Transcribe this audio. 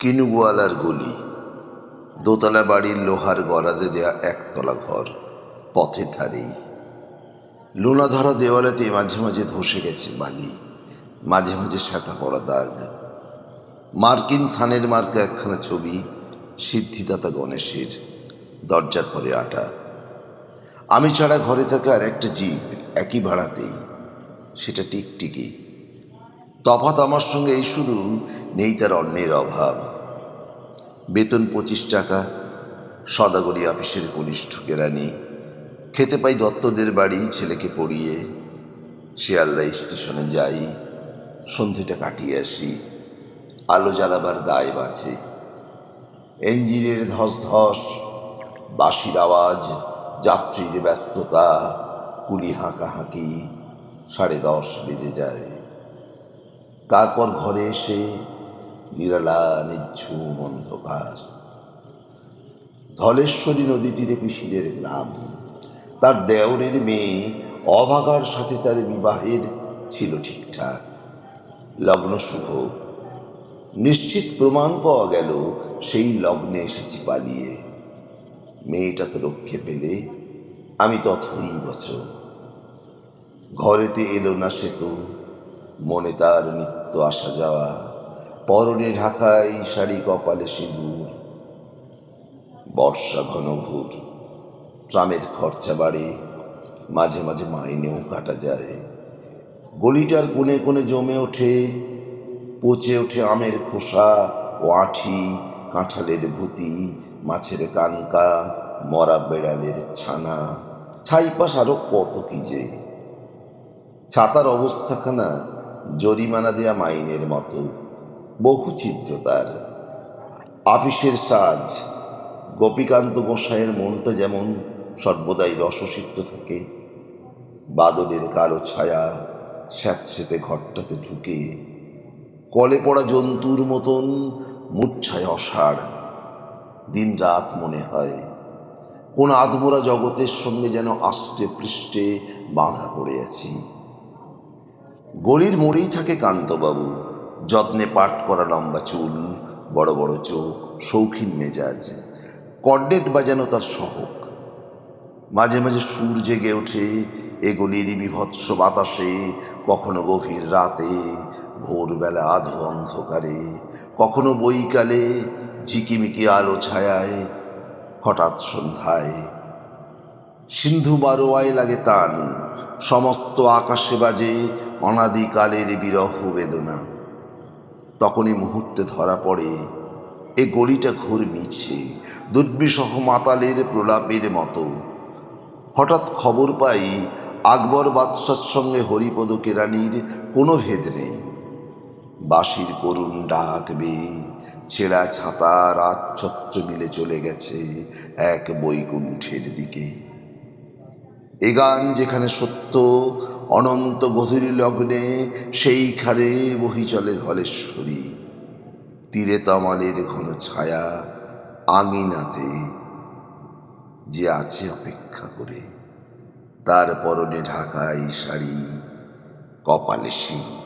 কিনুগোয়ালার গলি, দোতলা বাড়ির লোহার গরাদে দেয়া একতলা ঘর, পথের ধারেই। লুনা ধরা দেওয়ালেতে মাঝে মাঝে ধসে গেছে বালি, মাঝে মাঝে শ্যাতা পড়া দাগ। মার্কিন থানের মার্কা একখানা ছবি, সিদ্ধিদাতা গণেশের, দরজার পরে আটা। আমি ছাড়া ঘরে থাকা আর একটা জীব, একই ভাড়াতেই, সেটা টিকটিকি। তফাৎ আমার সঙ্গে এই শুধু, নেই তার অন্যের অভাব। বেতন 25 টাকা, সদাগরি অফিসের কনিষ্ঠ কেরানি। খেতে পাই দত্তদের বাড়ি, ছেলেকে পড়িয়ে। শিয়ালদা স্টেশনে যাই, সন্ধেটা কাটিয়ে আসি। আলো জ্বালাবার দায় বাঁচে। ইঞ্জিনের ধস ধস, বাঁশির আওয়াজ, যাত্রীর ব্যস্ততা, কুলি হাঁকাহাঁকি। 10:30 বেজে যায়। তারপর ঘরে এসে নিরালা নিঝুম অন্ধকার। ধলেশ্বরী নদী তীরে পিসিদের গ্রাম। তার দেওরের মেয়ে অভাগার সাথে তার বিবাহের ছিল ঠিকঠাক, লগ্ন শুভ। নিশ্চিত প্রমাণ পাওয়া গেল সেই লগ্নে এসেছি পালিয়ে। মেয়েটা তো রক্ষে পেলে, আমি তথই বছর। ঘরেতে এলো না সে তো, মনে তার নিত্য আসা যাওয়া। পরনে ঢাকাই শাড়ি, কপালে সিঁদুর। বর্ষা ঘনঘোর, ট্রামের খরচা বাড়ে, মাঝে মাঝে মাইনেও কাটা যায়। গলিটার কোণে কোণে জমে ওঠে, পচে ওঠে আমের খোসা ও আঁঠি, কাঁঠালের ভুতি, মাছের কানকা, মরা বেড়ালের ছানা, ছাইপাশ আরো কত কি যে। ছাতার অবস্থাখানা জরিমানা দেয়া মাইনের মতো, বহু ছিদ্র তার। আপিসের সাজ, গোপীকান্ত গোসাইয়ের মনটা যেমন সর্বদাই রসসিক্ত থাকে। বাদলের কালো ছায়া স্যাঁতসেঁতে ঘরটাতে ঢুকে, কলে পড়া জন্তুর মতন মূর্ছায় অসাড়। দিন রাত মনে হয় কোন আধমোরা জগতের সঙ্গে যেন আষ্টে পৃষ্ঠে বাঁধা পড়ে আছি। গলির মোড়েই থাকে কান্তবাবু, যত্নে পাট করা লম্বা চুল, বড় বড় চোখ, শৌখিন মেজাজ। কর্নেট বাজানো তার শহক। মাঝে মাঝে সুর জেগে ওঠে এ গলির বিভৎস বাতাসে, কখনো গভীর রাতে, ভোরবেলা আধো অন্ধকারে, কখনো বৈকালে ঝিকিমিকি আলো ছায়ায়, হঠাৎ সন্ধ্যায়। সিন্ধু বারোয়ায় লাগে তান, সমস্ত আকাশে বাজে অনাদিকালের বিরহ বেদনা। তখনই মুহূর্তে ধরা পড়ে এ গলিটা ঘোর মিছে, দুর্বিষহ মাতালের প্রলাপের মতো। হঠাৎ খবর পাই আকবর বাদশার সঙ্গে হরিপদ কেরানির কোনো ভেদ নেই। বাঁশির করুণ ডাক বেয়ে ছেঁড়া ছাতা রাজছত্র মিলে চলে গেছে এক বৈকুণ্ঠের দিকে। এ গান যেখানে সত্য, অনন্ত গভীর লগ্নে সেইখানে বহি চলে ধলেশ্বরী। তীরে তমালের ঘন ছায়া, আঙিনাতে যে আছে অপেক্ষা করে, তার পরনে ঢাকাই শাড়ি, কপালে সিঁদুর।